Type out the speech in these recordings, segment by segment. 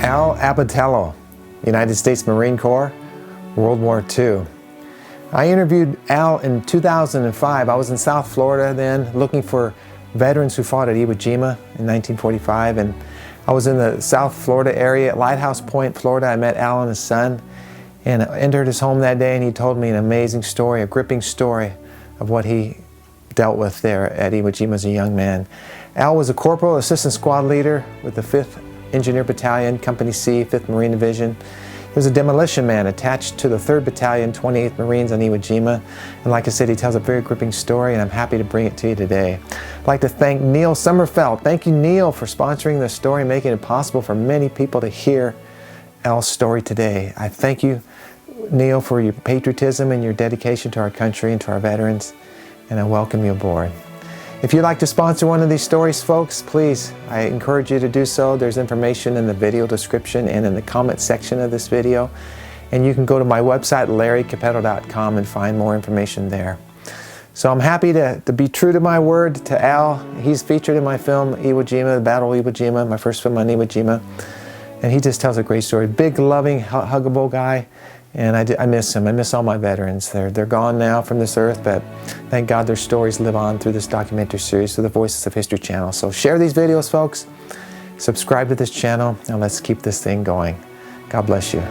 Al Abbatiello, United States Marine Corps, World War II. I interviewed Al in 2005. I was in South Florida then, looking for veterans who fought at Iwo Jima in 1945, and I was in the South Florida area at Lighthouse Point, Florida. I met Al and his son, and I entered his home that day, and he told me an amazing story, a gripping story of what he dealt with there at Iwo Jima as a young man. Al was a corporal, assistant squad leader with the 5th Engineer Battalion, Company C, 5th Marine Division. He was a demolition man attached to the 3rd Battalion, 28th Marines on Iwo Jima. And like I said, he tells a very gripping story, and I'm happy to bring it to you today. I'd like to thank Neil Sommerfeld. Thank you, Neil, for sponsoring this story, making it possible for many people to hear Al's story today. I thank you, Neil, for your patriotism and your dedication to our country and to our veterans, and I welcome you aboard. If you'd like to sponsor one of these stories, folks, please, I encourage you to do so. There's information in the video description and in the comment section of this video. And you can go to my website, larrycappetto.com, and find more information there. So I'm happy to be true to my word to Al. He's featured in my film, Iwo Jima, The Battle of Iwo Jima, my first film on Iwo Jima. And he just tells a great story. Big, loving, huggable guy. And I miss him. I miss all my veterans. They're gone now from this earth, but thank God their stories live on through this documentary series through the Voices of History channel. So share these videos, folks. Subscribe to this channel, and let's keep this thing going. God bless you.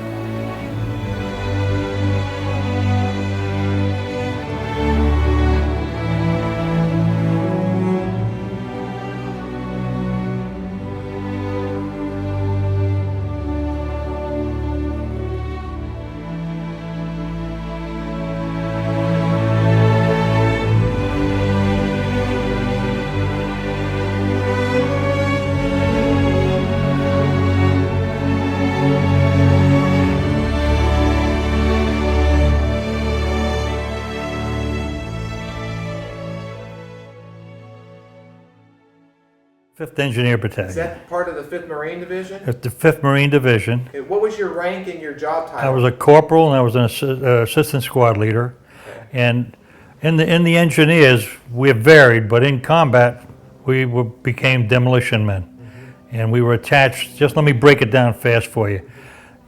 5th Engineer Battalion. Is that part of the 5th Marine Division? It's the 5th Marine Division. Okay, what was your rank and your job title? I was a corporal, and I was an assistant squad leader. Okay. And in the engineers, we varied, but in combat, we became demolition men. And we were attached, just let me break it down fast for you.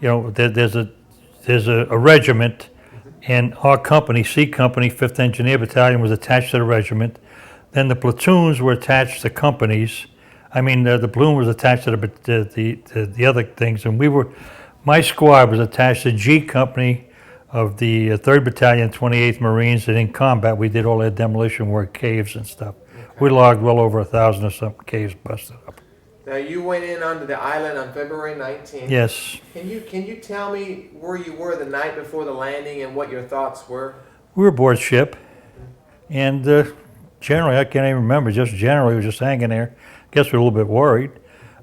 You know, there's a regiment, and our company, C Company, 5th Engineer Battalion, was attached to the regiment. Then the platoons were attached to companies. I mean, the platoon was attached to the other things, and my squad was attached to G Company of the 3rd Battalion, 28th Marines, and in combat we did all that demolition work, caves and stuff. Okay. We logged well over 1,000 or something caves busted up. Now you went in onto the island on February 19th. Yes. Can you tell me where you were the night before the landing and what your thoughts were? We were aboard ship, and generally, I can't even remember, just generally we were just hanging there. Guess we were a little bit worried.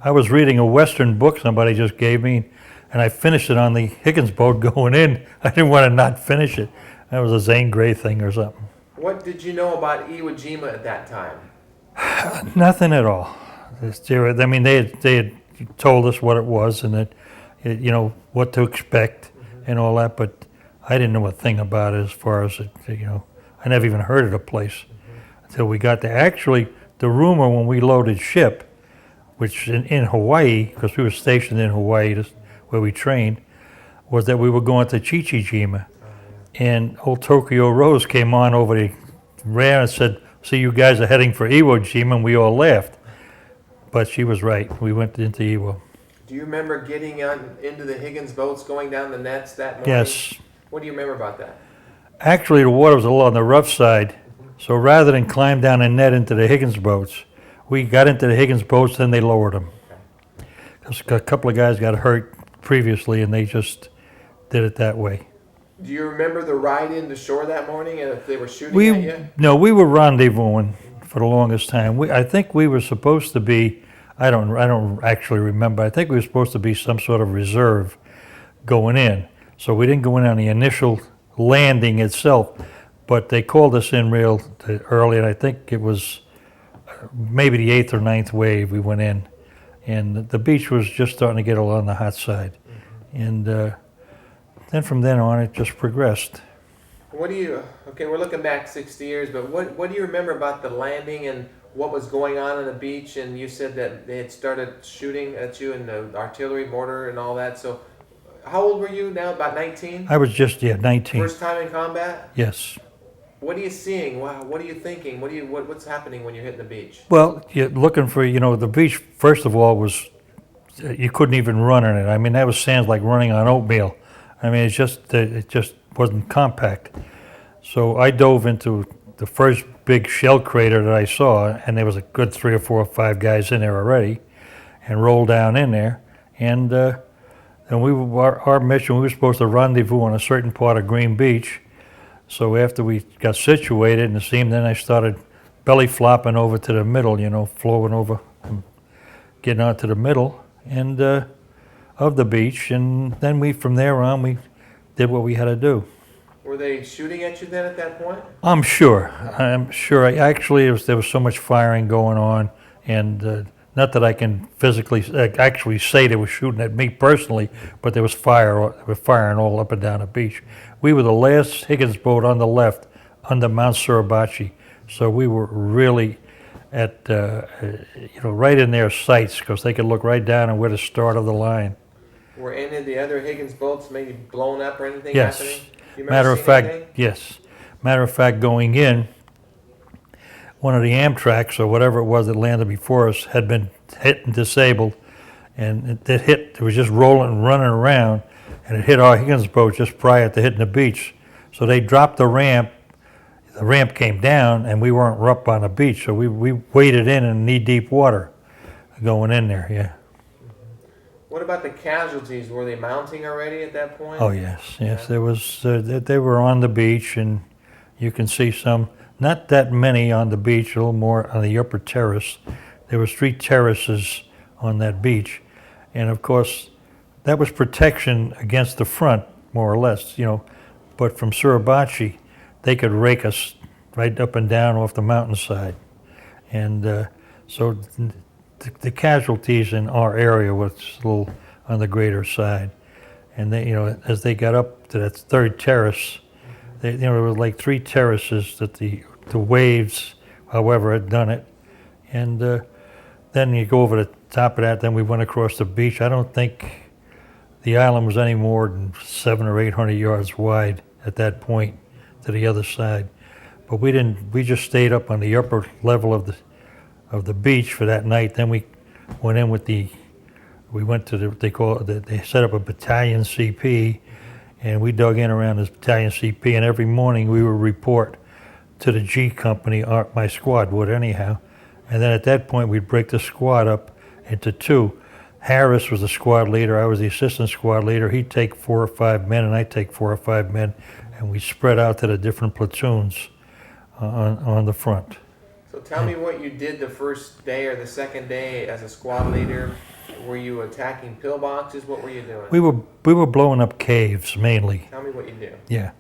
I was reading a Western book somebody just gave me, and I finished it on the Higgins boat going in. I didn't want to not finish it. That was a Zane Grey thing or something. What did you know about Iwo Jima at that time? Nothing at all. I mean, they had told us what it was and that, you know, what to expect and all that, but I didn't know a thing about it as far as, you know, I never even heard of the place until we got there. Actually, the rumor when we loaded ship, which in Hawaii, because we were stationed in Hawaii where we trained, was that we were going to Chichijima. And old Tokyo Rose came on over the rail and said, "See, you guys are heading for Iwo Jima," and we all laughed. But she was right. We went into Iwo. Do you remember getting into the Higgins boats, going down the nets that morning? Yes. What do you remember about that? Actually, the water was a little on the rough side. So rather than climb down a net into the Higgins boats, we got into the Higgins boats, then they lowered them. Because a couple of guys got hurt previously, and they just did it that way. Do you remember the ride into shore that morning and if they were shooting at you? No, we were rendezvousing for the longest time. I think we were supposed to be, I don't actually remember, I think we were supposed to be some sort of reserve going in. So we didn't go in on the initial landing itself. But they called us in real early, and I think it was maybe the 8th or 9th wave we went in. And the beach was just starting to get on the hot side. And then from then on, it just progressed. Okay, we're looking back 60 years, but what do you remember about the landing, and what was going on the beach, and you said that they had started shooting at you and the artillery, mortar, and all that. So, how old were you now? About 19? I was just, 19. First time in combat? Yes. What are you seeing? Wow, what are you thinking? What's happening when you're hitting the beach? Well, you're looking for, the beach, first of all, was, you couldn't even run on it. I mean, that was sounds like running on oatmeal. I mean, it just wasn't compact. So I dove into the first big shell crater that I saw, and there was a good 3 or 4 or 5 guys in there already, and rolled down in there. And our mission, we were supposed to rendezvous on a certain part of Green Beach. So after we got situated in the seam, then I started belly flopping over to the middle, flowing over, and getting out to the middle and of the beach. And then from there on, we did what we had to do. Were they shooting at you then at that point? I'm sure. There was so much firing going on, and not that I can physically actually say they were shooting at me personally, but there was firing all up and down the beach. We were the last Higgins boat on the left under Mount Suribachi, so we were really at right in their sights because they could look right down and we're the start of the line. Were any of the other Higgins boats maybe blown up or anything Yes. happening? Matter of fact, going in, one of the Amtraks or whatever it was that landed before us had been hit and disabled, and it was just rolling and running around, and it hit our Higgins boat just prior to hitting the beach. So they dropped the ramp came down, and we weren't up on the beach, so we waded in knee-deep water going in there, yeah. What about the casualties? Were they mounting already at that point? Oh, yes. There was. They were on the beach, and you can see some. Not that many on the beach. A little more on the upper terrace. There was 3 terraces on that beach, and of course, that was protection against the front, more or less. But from Suribachi, they could rake us right up and down off the mountainside, and so. The casualties in our area was a little on the greater side, and they, as they got up to that 3rd terrace, there were like 3 terraces that the waves, however, had done it, and then you go over the top of that. Then we went across the beach. I don't think the island was any more than 700 or 800 yards wide at that point to the other side, but we didn't. We just stayed up on the upper level of the beach for that night. Then we went in we went to they set up a battalion CP, and we dug in around this battalion CP, and every morning we would report to the G company, my squad would anyhow, and then at that point we'd break the squad up into 2. Harris was the squad leader, I was the assistant squad leader. He'd take 4 or 5 men, and I'd take 4 or 5 men, and we spread out to the different platoons on the front. So tell me what you did the first day or the second day as a squad leader. Were you attacking pillboxes? What were you doing? We were blowing up caves mainly. Tell me what you do. Yeah,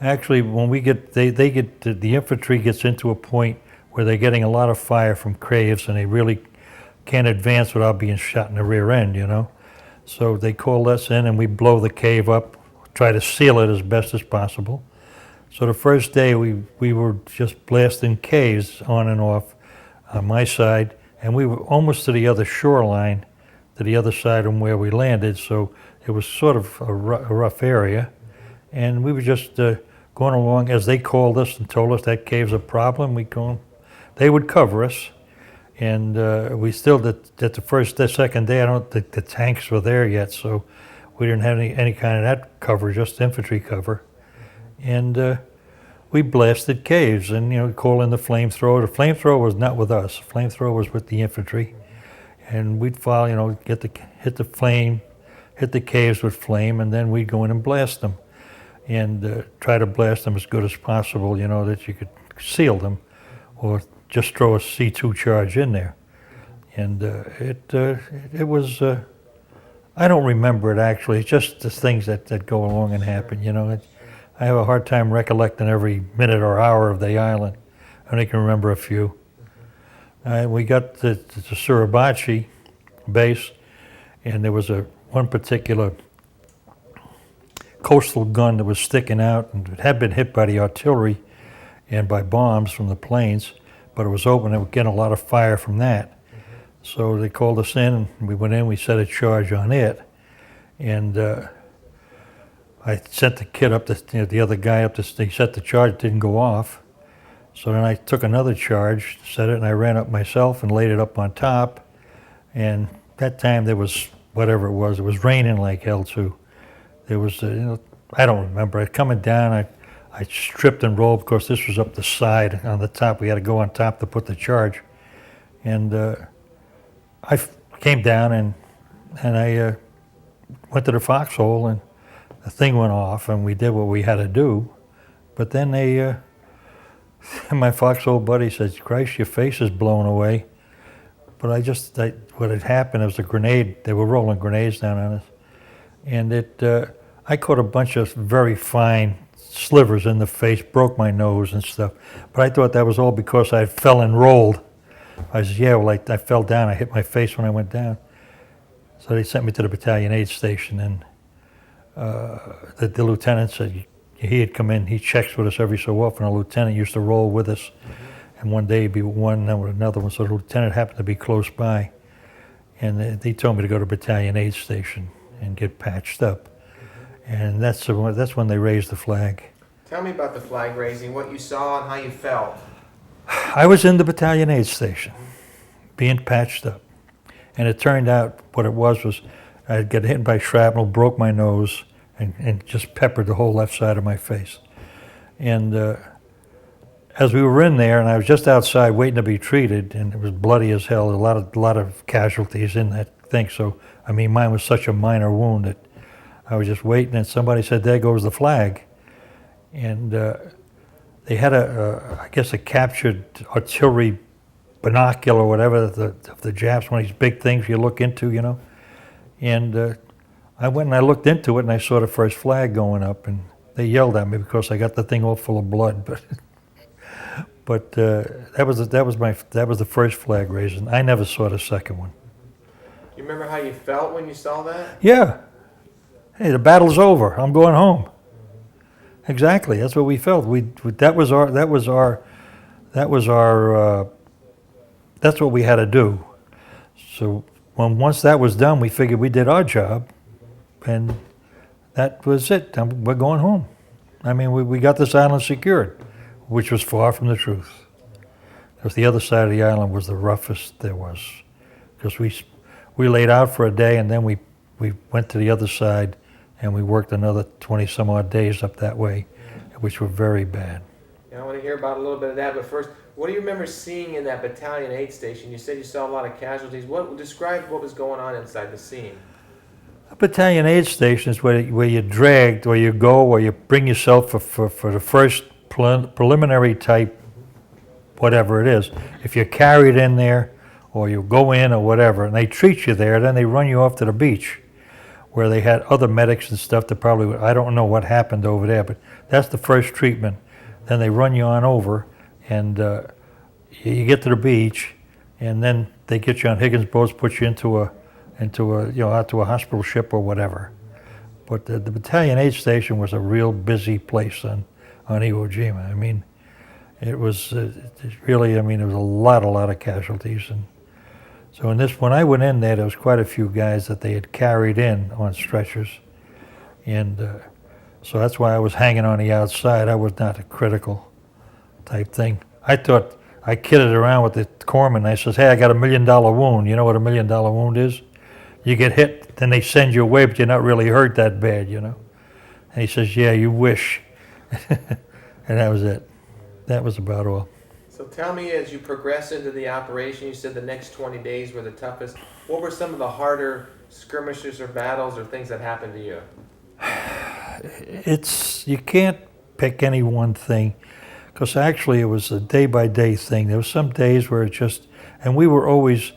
actually, when we get the infantry gets into a point where they're getting a lot of fire from caves, and they really can't advance without being shot in the rear end. So they call us in, and we blow the cave up, try to seal it as best as possible. So the first day we were just blasting caves on and off on my side, and we were almost to the other shoreline, to the other side of where we landed, so it was sort of a rough area. And we were just going along as they called us and told us that cave's a problem. They would cover us, and we still did the second day. I don't think the tanks were there yet, so we didn't have any kind of that cover, just infantry cover. And we blasted caves and, call in the flamethrower. The flamethrower was not with us. The flamethrower was with the infantry. And we'd follow, hit the caves with flame, and then we'd go in and blast them. And try to blast them as good as possible, that you could seal them, or just throw a C2 charge in there. And it was, I don't remember it actually. It's just the things that go along and happen, I have a hard time recollecting every minute or hour of the island. I only can remember a few. We got to Suribachi base, and there was one particular coastal gun that was sticking out, and it had been hit by the artillery and by bombs from the planes, but it was open. They were getting a lot of fire from that. So they called us in, and we went in. We set a charge on it, and I sent the kid up. The other guy up. He set the charge. It didn't go off. So then I took another charge, set it, and I ran up myself and laid it up on top. And that time there was whatever it was raining like hell too. There was, I don't remember. Coming down, I stripped and rolled because this was up the side on the top. We had to go on top to put the charge. And I came down and I went to the foxhole, and the thing went off, and we did what we had to do. But then my foxhole buddy says, "Christ, your face is blown away." But what had happened was a grenade. They were rolling grenades down on us, and I caught a bunch of very fine slivers in the face, broke my nose and stuff. But I thought that was all because I fell and rolled. I said, "Yeah, well, I fell down. I hit my face when I went down." So they sent me to the battalion aid station, and the lieutenant said. He had come in, he checks with us every so often. A lieutenant used to roll with us. And one day he'd be one, then with another one. So the lieutenant happened to be close by. And he told me to go to battalion aid station and get patched up. And that's when they raised the flag. Tell me about the flag raising, what you saw and how you felt. I was in the battalion aid station, being patched up. And it turned out what it was I'd get hit by shrapnel, broke my nose, and just peppered the whole left side of my face. And as we were in there, and I was just outside waiting to be treated, and it was bloody as hell, a lot of casualties in that thing. So, I mean, mine was such a minor wound that I was just waiting, and somebody said, "There goes the flag." And they had I guess a captured artillery binocular or whatever, of the Japs, one of these big things you look into, And I went and I looked into it, and I saw the first flag going up, and they yelled at me because I got the thing all full of blood. But that was the first flag raising. I never saw the second one. You remember how you felt when you saw that? Yeah. Hey, the battle's over. I'm going home. Exactly. That's what we felt. That's what we had to do. So once that was done, we figured we did our job. And that was it. We're going home. I mean, we got this island secured, which was far from the truth. Because the other side of the island was the roughest there was. Because we laid out for a day, and then we went to the other side, and we worked another 20 some odd days up that way, which were very bad. Yeah, I want to hear about a little bit of that, but first, what do you remember seeing in that battalion aid station? You said you saw a lot of casualties. Describe what was going on inside the scene. A battalion aid station is where you're dragged, or you go, or you bring yourself for the first preliminary type, whatever it is. If you're carried in there, or you go in or whatever, and they treat you there, then they run you off to the beach, where they had other medics and stuff that probably, I don't know what happened over there, but that's the first treatment. Then they run you on over, and you get to the beach, and then they get you on Higgins boats, put you out to a hospital ship or whatever. But the battalion aid station was a real busy place on Iwo Jima. I mean, it was really, there was a lot of casualties. And so when I went in there was quite a few guys that they had carried in on stretchers. And so that's why I was hanging on the outside. I was not a critical type thing. I thought, I kidded around with the corpsman. I says, "Hey, I got $1 million wound." You know what $1 million wound is? You get hit, then they send you away, but you're not really hurt that bad, And he says, "Yeah, you wish." And that was it. That was about all. So tell me, as you progress into the operation, you said the next 20 days were the toughest. What were some of the harder skirmishes or battles or things that happened to you? You can't pick any one thing, because actually it was a day-by-day thing. There were some days where and we were always,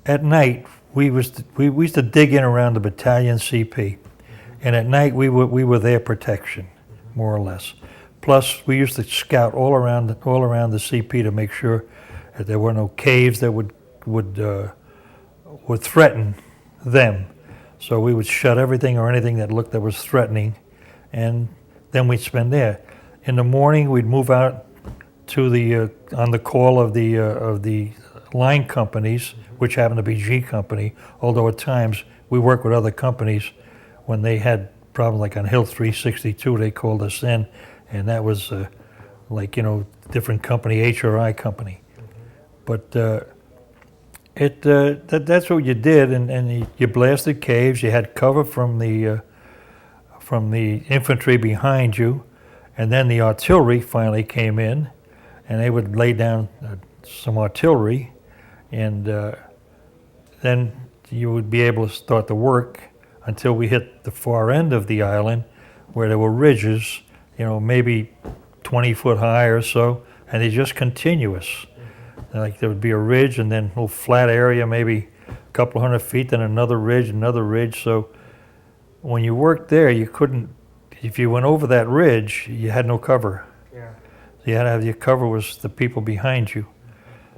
at night, we used to dig in around the battalion CP, and at night we were their protection, more or less. Plus, we used to scout all around the CP to make sure that there were no caves that would threaten them. So we would shut everything or anything that was threatening, and then we'd spend there. In the morning, we'd move out to the on the call of the line companies, which happened to be G Company. Although at times we worked with other companies when they had problems, like on Hill 362, they called us in, and that was like, you know, different company, HRI company. But that's what you did, and you blasted caves. You had cover from the infantry behind you, and then the artillery finally came in, and they would lay down some artillery, and then you would be able to start the work until we hit the far end of the island, where there were ridges, you know, maybe 20 foot high or so, and they're just continuous. Like there would be a ridge and then a little flat area, maybe a couple hundred feet, then another ridge. So when you worked there, you couldn't, if you went over that ridge, you had no cover. Yeah. So you had to have your cover was the people behind you.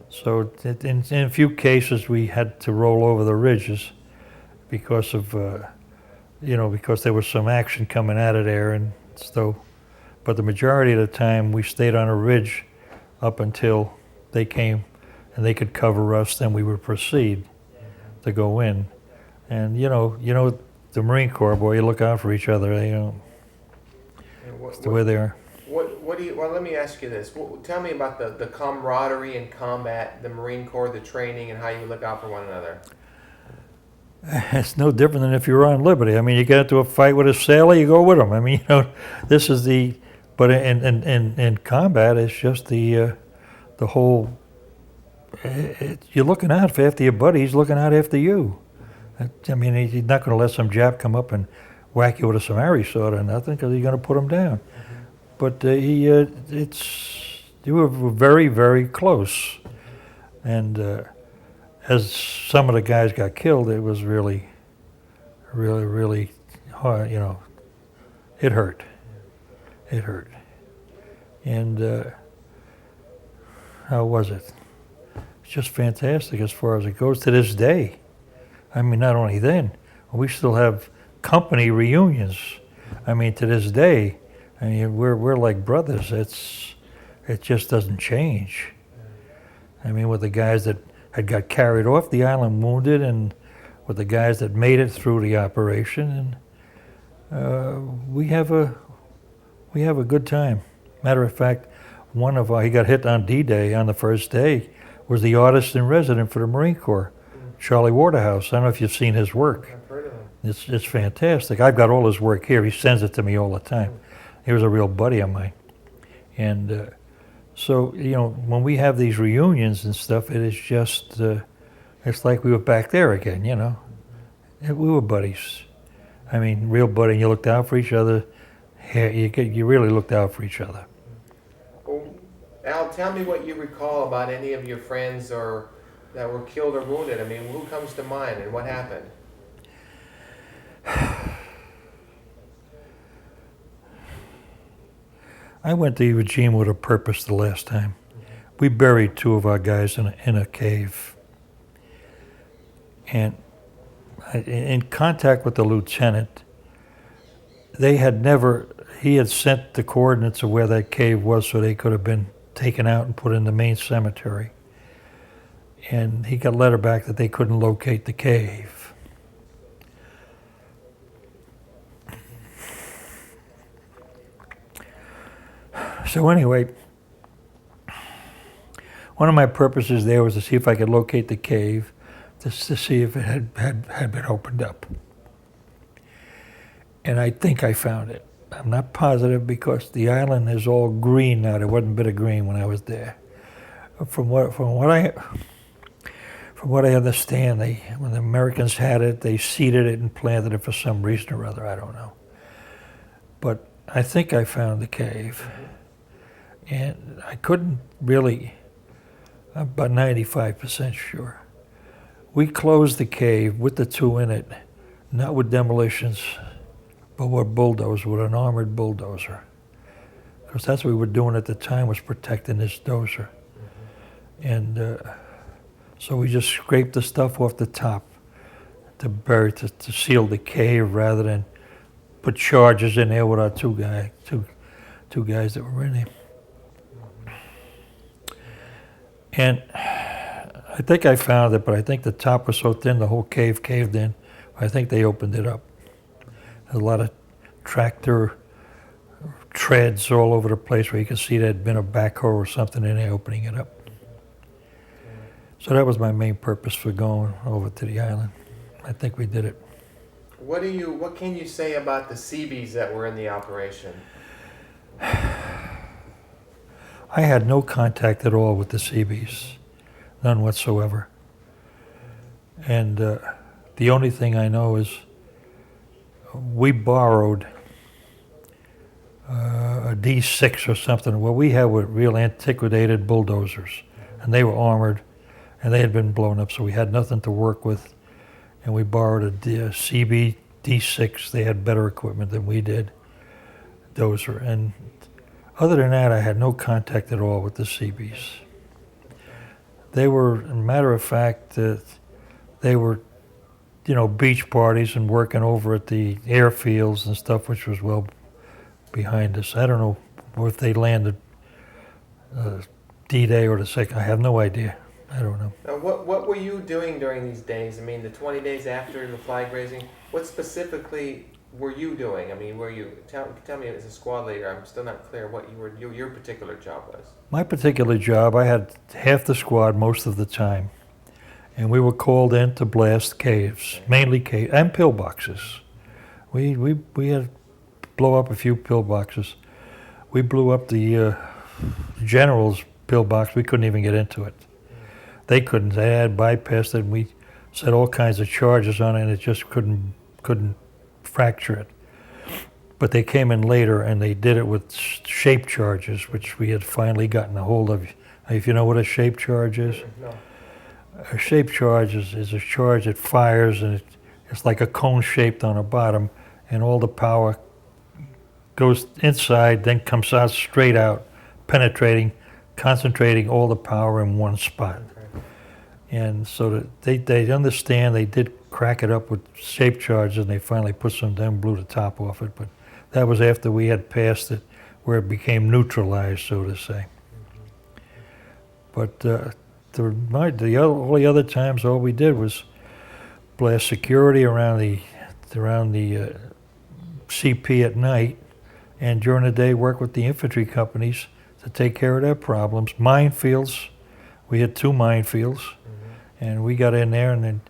So in a few cases, we had to roll over the ridges because of, you know, because there was some action coming out of there, and so. But the majority of the time, we stayed on a ridge up until they came and they could cover us. Then we would proceed to go in. And you know, the Marine Corps, boy, you look out for each other. You know, it's the way they are. What do you? Well, let me ask you this. Tell me about the camaraderie in combat, the Marine Corps, the training, and how you look out for one another. It's no different than if you were on liberty. I mean, you get into a fight with a sailor, you go with them. I mean, you know, this is the. But in combat, it's just the whole. You're looking out for after your buddy. He's looking out after you. I mean, he's not going to let some Jap come up and whack you with a samurai sword or nothing, because he's going to put him down. But you were very, very close, and as some of the guys got killed, it was really, really, really hard. You know, it hurt. It hurt. And how was it? It's just fantastic as far as it goes to this day. I mean, not only then, we still have company reunions. I mean, to this day, I mean, we're like brothers. It just doesn't change. I mean, with the guys that had got carried off the island wounded, and with the guys that made it through the operation, and we have a good time. Matter of fact, he got hit on D-Day on the first day, was the artist in resident for the Marine Corps, Charlie Waterhouse. I don't know if you've seen his work. I've heard of him. It's fantastic. I've got all his work here. He sends it to me all the time. He was a real buddy of mine. And so, you know, when we have these reunions and stuff, it is just, it's like we were back there again, you know. We were buddies. I mean, real buddy, and you looked out for each other. You really looked out for each other. Well, Al, tell me what you recall about any of your friends or that were killed or wounded. I mean, who comes to mind and what happened? I went to Iwo Jima with a purpose the last time. We buried two of our guys in a cave. And in contact with the lieutenant, he had sent the coordinates of where that cave was so they could have been taken out and put in the main cemetery. And he got a letter back that they couldn't locate the cave. So anyway, one of my purposes there was to see if I could locate the cave, just to see if it had been opened up. And I think I found it. I'm not positive because the island is all green now. There wasn't a bit of green when I was there. From what I understand, when the Americans had it, they seeded it and planted it for some reason or other. I don't know. But I think I found the cave. And I couldn't really, I'm about 95% sure. We closed the cave with the two in it, not with demolitions, but with bulldozers, with an armored bulldozer. Because that's what we were doing at the time, was protecting this dozer. And so we just scraped the stuff off the top to seal the cave rather than put charges in there with our two guys that were in there. And I think I found it, but I think the top was so thin the whole cave caved in. I think they opened it up. There's a lot of tractor treads all over the place where you could see there had been a backhoe or something in there opening it up. So that was my main purpose for going over to the island. I think we did it. What can you say about the Seabees that were in the operation? I had no contact at all with the Seabees, none whatsoever. And the only thing I know is we borrowed a D6 or something. What we had were real antiquated bulldozers, and they were armored, and they had been blown up, so we had nothing to work with. And we borrowed a CB D6. They had better equipment than we did, dozer. And other than that, I had no contact at all with the Seabees. They were, as a matter of fact, they were, beach parties and working over at the airfields and stuff, which was well behind us. I don't know if they landed D-Day or the second. I have no idea. I don't know. Now, what were you doing during these days? I mean, the 20 days after the flag raising, what specifically were you doing? I mean, tell me as a squad leader, I'm still not clear what your particular job was. My particular job, I had half the squad most of the time, and we were called in to blast caves, mainly caves, and pillboxes. We had to blow up a few pillboxes. We blew up the general's pillbox. We couldn't even get into it. They couldn't. They had bypassed it, and we set all kinds of charges on it, and it just couldn't fracture it. But they came in later, and they did it with shape charges, which we had finally gotten a hold of. If you know what a shape charge is? No. A shape charge is a charge that fires, and it's like a cone shaped on the bottom, and all the power goes inside, then comes out straight out, penetrating, concentrating all the power in one spot. And so that they understand, they did crack it up with shape charges, and they finally put some down, blew the top off it. But that was after we had passed it, where it became neutralized, so to say. But all the other times, all we did was blast security around the CP at night, and during the day work with the infantry companies to take care of their problems. Minefields, we had 2 minefields, and we got in there, and then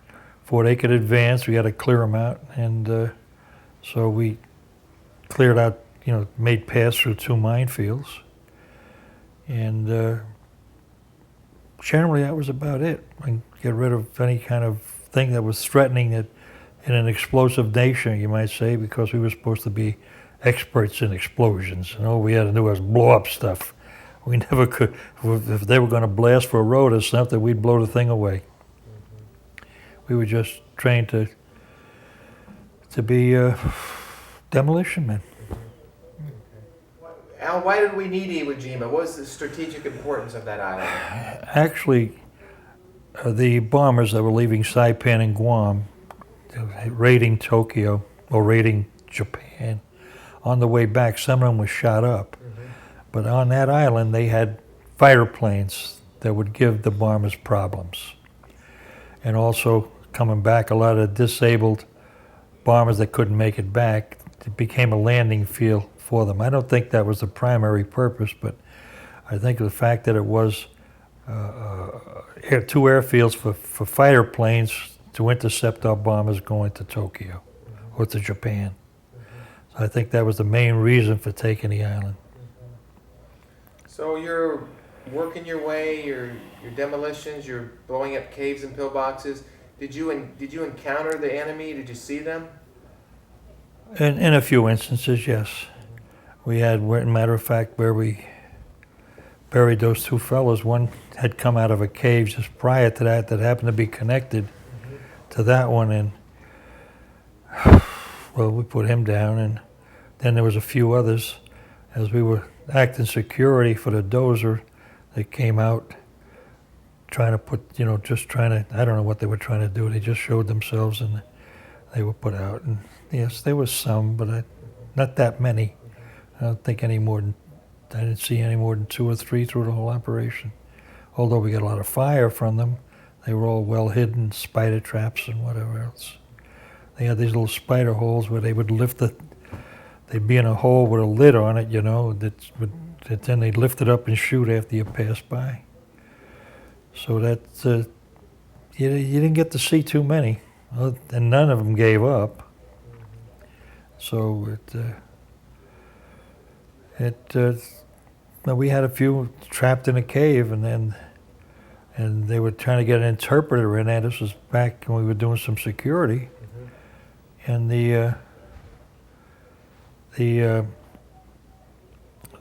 before they could advance, we had to clear them out, and so we cleared out, made pass through 2 minefields, and generally that was about it. And get rid of any kind of thing that was threatening it in an explosive nation, you might say, because we were supposed to be experts in explosions, and all we had to do was blow up stuff. We never could, if they were going to blast for a road or something, we'd blow the thing away. We were just trained to be demolition men. Al, why did we need Iwo Jima? What was the strategic importance of that island? Actually, the bombers that were leaving Saipan and Guam, raiding Tokyo, or raiding Japan, on the way back, some of them were shot up. But on that island, they had fighter planes that would give the bombers problems. And also, coming back, a lot of disabled bombers that couldn't make it back, it became a landing field for them. I don't think that was the primary purpose, but I think the fact that it was 2 airfields for fighter planes to intercept our bombers going to Tokyo or to Japan. So I think that was the main reason for taking the island. So you're working your way, your demolitions, you're blowing up caves and pillboxes. Did you encounter the enemy? Did you see them? In a few instances, yes. We had, matter of fact, where we buried those 2 fellows. One had come out of a cave just prior to that happened to be connected to that one, and well, we put him down, and then there was a few others. As we were acting security for the dozer, they came out trying to put, I don't know what they were trying to do. They just showed themselves, and they were put out. And yes, there was some, but not that many. I don't think I didn't see any more than 2 or 3 through the whole operation. although we got a lot of fire from them, they were all well hidden, spider traps and whatever else. They had these little spider holes where they would lift they'd be in a hole with a lid on it, you know, that then they'd lift it up and shoot after you passed by. So that, you didn't get to see too many, and none of them gave up. So we had a few trapped in a cave, and they were trying to get an interpreter in there. This was back when we were doing some security, and the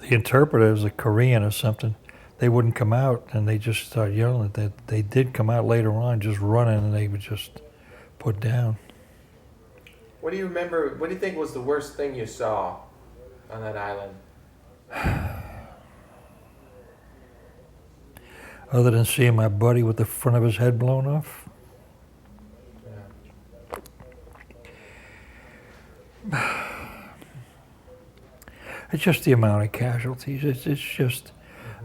interpreter was a Korean or something. They wouldn't come out, and they just started yelling. They did come out later on, just running, and they would just put down. What do you remember? What do you think was the worst thing you saw on that island? Other than seeing my buddy with the front of his head blown off. Yeah. It's just the amount of casualties. It's just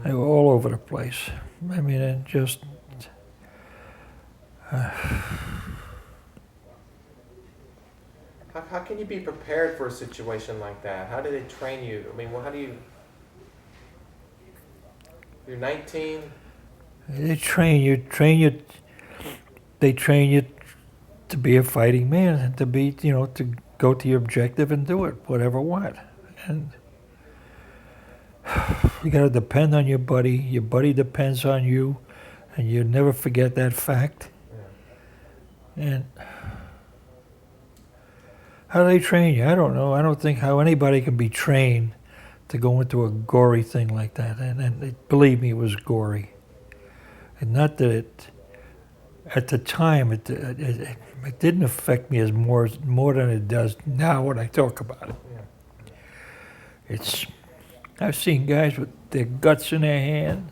they were all over the place. I mean, it just. How can you be prepared for a situation like that? How do they train you? I mean, how do you? You're 19. They train you. They train you to be a fighting man and to be, to go to your objective and do it, whatever what. And you got to depend on your buddy. Your buddy depends on you, and you never forget that fact. Yeah. And how do they train you? I don't know. I don't think how anybody can be trained to go into a gory thing like that. And believe me, it was gory. And not that at the time, it didn't affect me as more than it does now when I talk about it. Yeah. I've seen guys with their guts in their hands,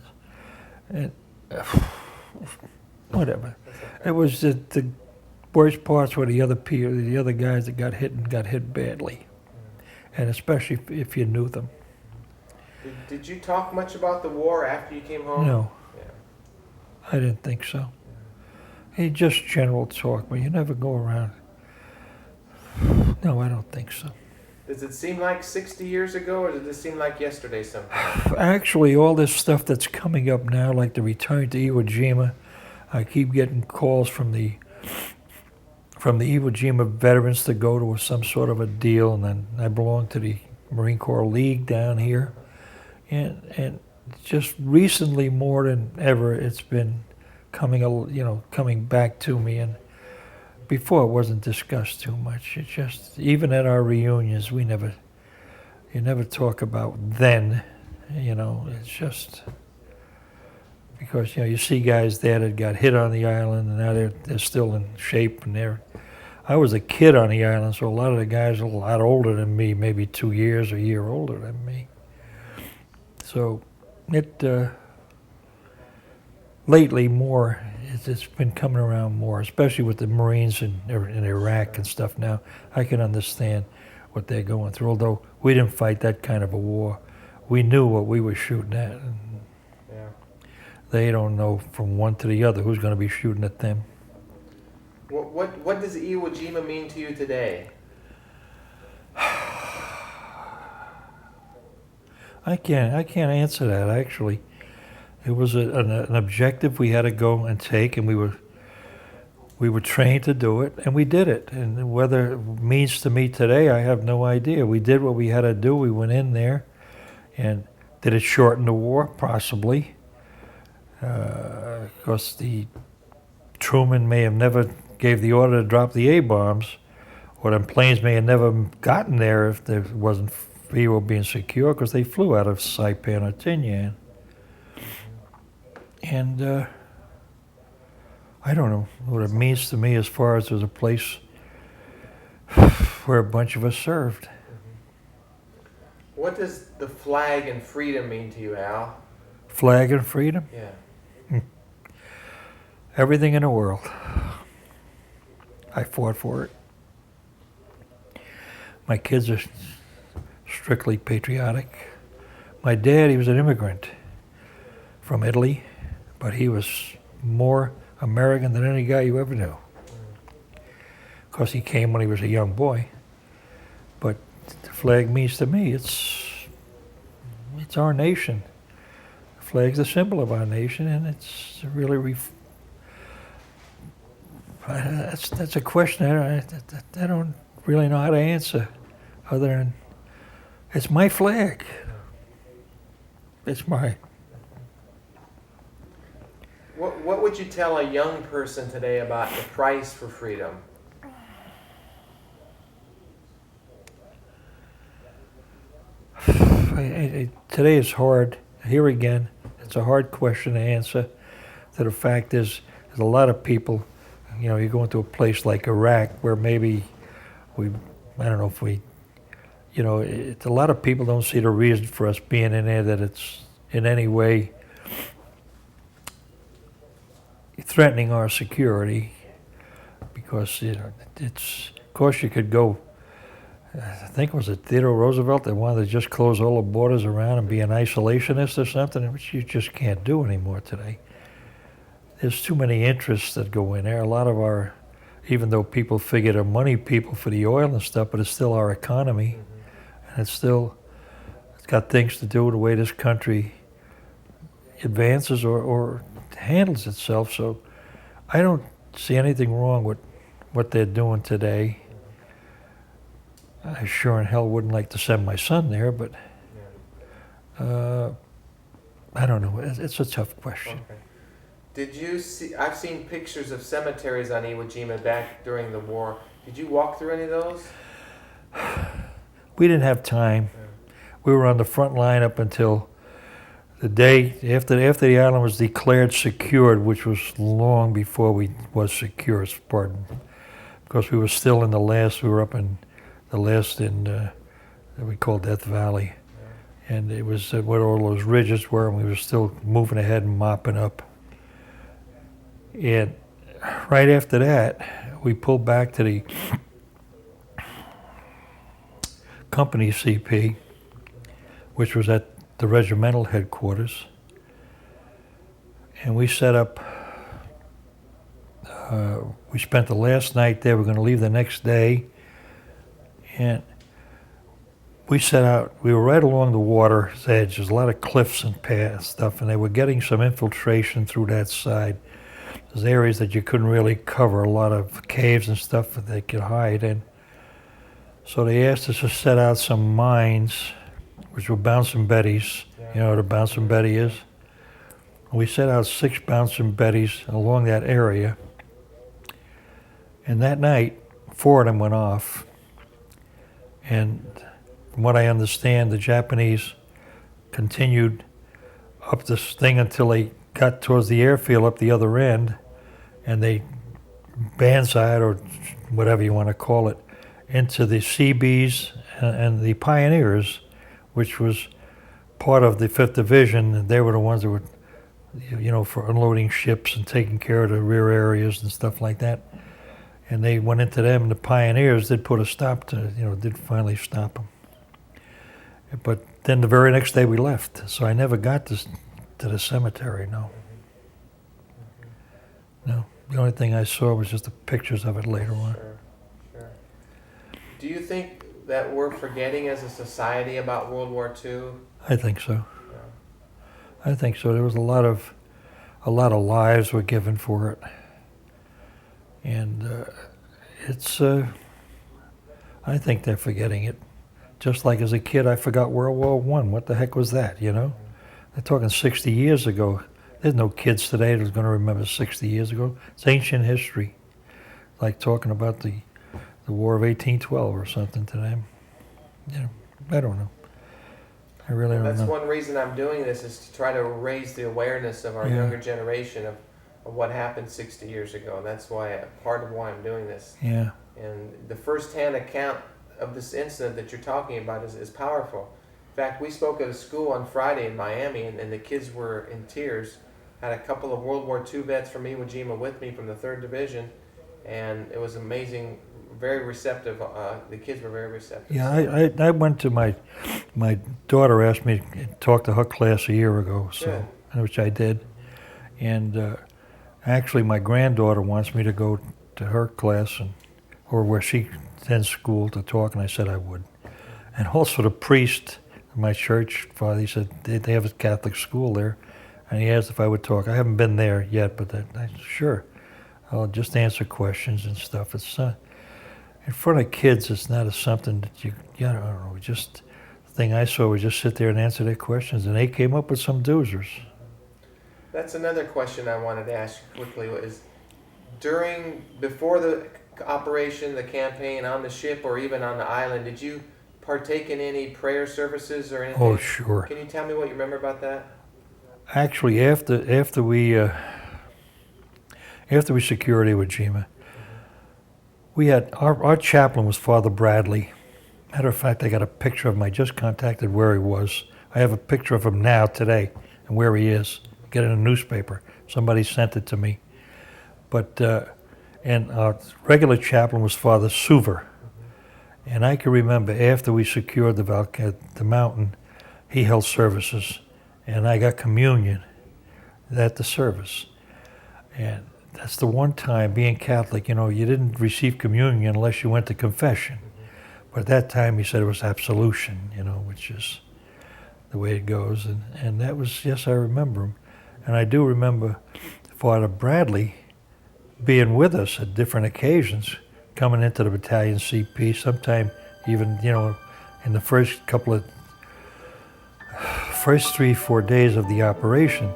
and whatever. It was the worst parts were the other guys that got hit badly, and especially if you knew them. Did you talk much about the war after you came home? No. I didn't think so. He just general talk, but you never go around. No, I don't think so. Does it seem like 60 years ago, or does it seem like yesterday sometimes? Actually, all this stuff that's coming up now, like the return to Iwo Jima, I keep getting calls from the Iwo Jima veterans to go to some sort of a deal, and then I belong to the Marine Corps League down here, and just recently more than ever, it's been coming back to me. And before it wasn't discussed too much. It just, even at our reunions, you never talk about then. It's just because you see guys there that got hit on the island, and now they're still in shape, and I was a kid on the island, so a lot of the guys are a lot older than me, maybe 2 years or a year older than me. So lately more, it's been coming around more, especially with the Marines in Iraq and stuff now. I can understand what they're going through, although we didn't fight that kind of a war. We knew what we were shooting at. And yeah. They don't know from one to the other who's going to be shooting at them. What does Iwo Jima mean to you today? I can't answer that, actually. It was an objective we had to go and take, and we were trained to do it, and we did it. And whether it means to me today, I have no idea. We did what we had to do. We went in there, and did it shorten the war? Possibly. Because the Truman may have never gave the order to drop the A-bombs, or the planes may have never gotten there if there wasn't Iwo being secure, because they flew out of Saipan or Tinian. And I don't know what it means to me as far as there's a place where a bunch of us served. What does the flag and freedom mean to you, Al? Flag and freedom? Yeah. Everything in the world. I fought for it. My kids are strictly patriotic. My dad, he was an immigrant from Italy, but he was more American than any guy you ever knew. Of course, he came when he was a young boy, but the flag means to me, it's our nation. The flag's the symbol of our nation, and it's really that's a question I don't really know how to answer, other than it's my flag. It's mine. What would you tell a young person today about the price for freedom? Today is hard. Here again, it's a hard question to answer. The fact is, there's a lot of people, you know, you go into a place like Iraq where maybe a lot of people don't see the reason for us being in there, that it's in any way threatening our security, because it's, of course you could go, I think it was Theodore Roosevelt that wanted to just close all the borders around and be an isolationist or something, which you just can't do anymore today. There's too many interests that go in there. A lot of our, even though people figure they're money people for the oil and stuff, but it's still our economy, and it's got things to do with the way this country advances or handles itself. So I don't see anything wrong with what they're doing today. I sure in hell wouldn't like to send my son there, but I don't know. It's a tough question. Okay. Did you see? I've seen pictures of cemeteries on Iwo Jima back during the war. Did you walk through any of those? We didn't have time. We were on the front line up until the day after the island was declared secured, which was long before we was secure. Pardon, because we were still in the last. We were up in the last that we call Death Valley, and it was where all those ridges were, and we were still moving ahead and mopping up. And right after that, we pulled back to the company CP, which was at the regimental headquarters, and we set up, we spent the last night there. We're going to leave the next day, and we set out. We were right along the water's edge. There's a lot of cliffs and paths stuff, and they were getting some infiltration through that side. There's areas that you couldn't really cover, a lot of caves and stuff that they could hide in. So they asked us to set out some mines, which were bouncing betties. You know what a bouncing betty is? We set out 6 bouncing betties along that area. And that night, 4 of them went off. And from what I understand, the Japanese continued up this thing until they got towards the airfield up the other end, and they banzaied, or whatever you want to call it, into the Seabees and the Pioneers, which was part of the 5th Division. They were the ones that were, you know, for unloading ships and taking care of the rear areas and stuff like that. And they went into them, and the Pioneers did put a stop to, did finally stop them. But then the very next day we left, so I never got to the cemetery, no. No, the only thing I saw was just the pictures of it later on. Sure. Do you think that we're forgetting as a society about World War II? I think so. Yeah. I think so. There was a lot of lives were given for it, and I think they're forgetting it. Just like as a kid, I forgot World War I. What the heck was that? They're talking 60 years ago. There's no kids today that's going to remember 60 years ago. It's ancient history, like talking about the War of 1812 or something to them. I don't know. I really don't know. That's one reason I'm doing this, is to try to raise the awareness of our younger generation of what happened 60 years ago. And that's part of why I'm doing this. Yeah. And the first-hand account of this incident that you're talking about is powerful. In fact, we spoke at a school on Friday in Miami, and the kids were in tears. Had a couple of World War II vets from Iwo Jima with me from the 3rd Division, and it was amazing, very receptive. The kids were very receptive. Yeah, I went to my daughter asked me to talk to her class a year ago, which I did. And actually, my granddaughter wants me to go to her class or where she attends school to talk, and I said I would. And also the priest of my church, father, he said they have a Catholic school there, and he asked if I would talk. I haven't been there yet, but sure, I'll just answer questions and stuff. It's in front of kids. It's not something that I don't know. Just the thing I saw was just sit there and answer their questions, and they came up with some doozers. That's another question I wanted to ask you quickly. Is before the operation, the campaign on the ship, or even on the island, did you partake in any prayer services or anything? Oh, sure. Can you tell me what you remember about that? Actually, after we secured Iwo Jima, we had our chaplain was Father Bradley. Matter of fact, I got a picture of him. I just contacted where he was. I have a picture of him now today and where he is. Get it in a newspaper. Somebody sent it to me. But and our regular chaplain was Father Suver. And I can remember after we secured the mountain, he held services, and I got communion at the service. And that's the one time, being Catholic, you didn't receive communion unless you went to confession. But at that time, he said it was absolution, which is the way it goes. And that was, yes, I remember him. And I do remember Father Bradley being with us at different occasions, coming into the battalion CP, sometime even, in the first 3-4 days of the operation,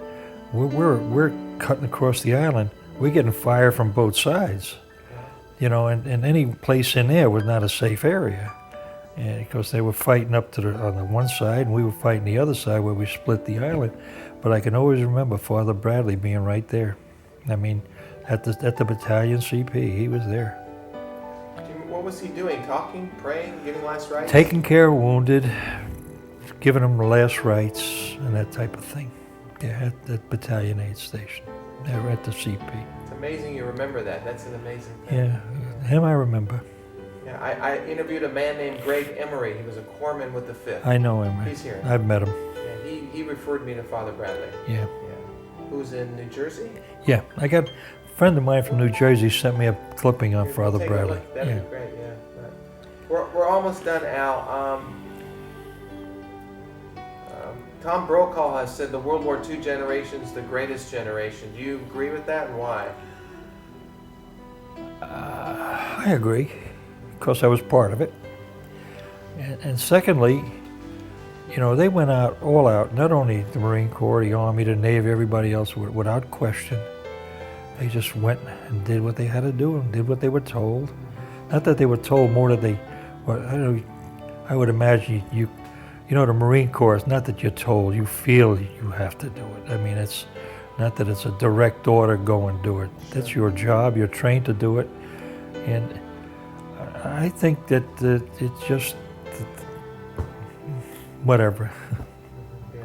we're cutting across the island. We're getting fire from both sides, and any place in there was not a safe area. And because they were fighting up on the one side, and we were fighting the other side where we split the island. But I can always remember Father Bradley being right there. I mean, at the battalion CP, he was there. What was he doing? Talking, praying, giving last rites? Taking care of wounded, giving them the last rites, and that type of thing. Yeah, at battalion aid station, there at the CP. It's amazing you remember that. That's an amazing thing. Yeah, him I remember. Yeah, I interviewed a man named Greg Emery. He was a corpsman with the 5th. I know him. He's here. I've met him. Yeah, he referred me to Father Bradley. Yeah. Who's in New Jersey? Yeah, I got a friend of mine from New Jersey sent me a clipping on Father Take Bradley. A look. That'd be great. Yeah. We're almost done, Al. Tom Brokaw has said the World War II generation is the greatest generation. Do you agree with that, and why? I agree, because I was part of it. And secondly, they went all out, not only the Marine Corps, the Army, the Navy, everybody else, without question. They just went and did what they had to do and did what they were told. Not that they were told more than I would imagine the Marine Corps, it's not that you're told, you feel you have to do it. I mean, it's not that it's a direct order, go and do it. That's your job, you're trained to do it. And I think that it's just, whatever. Yeah.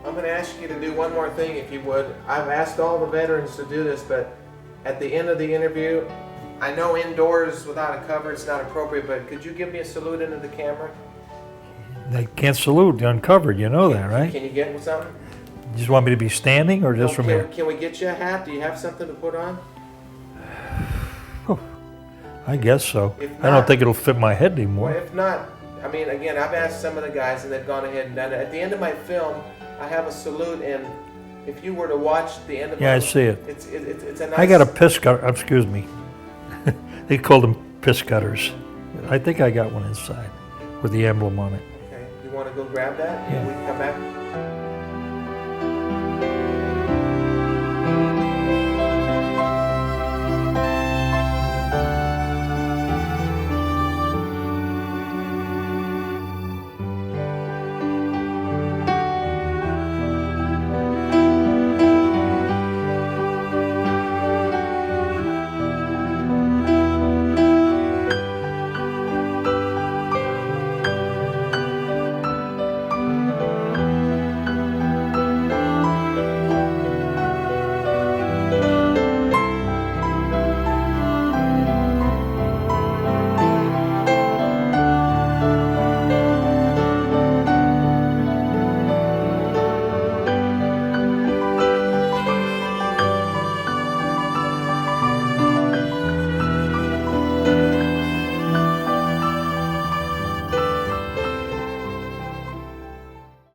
I'm going to ask you to do one more thing, if you would. I've asked all the veterans to do this, but at the end of the interview, I know indoors without a cover it's not appropriate, but could you give me a salute into the camera? They can't salute uncovered, you know that, right? Can you get something? You just want me to be standing or just from here? Can we get you a hat? Do you have something to put on? I guess so. If I not, don't think it'll fit my head anymore. Well, if not, I mean, again, I've asked some of the guys and they've gone ahead and done it. At the end of my film, I have a salute, and if you were to watch the end of I see it. It's a nice... I got a piss cutter, excuse me. They called them piss cutters. I think I got one inside with the emblem on it. Okay, you want to go grab that? Yeah. We can come back?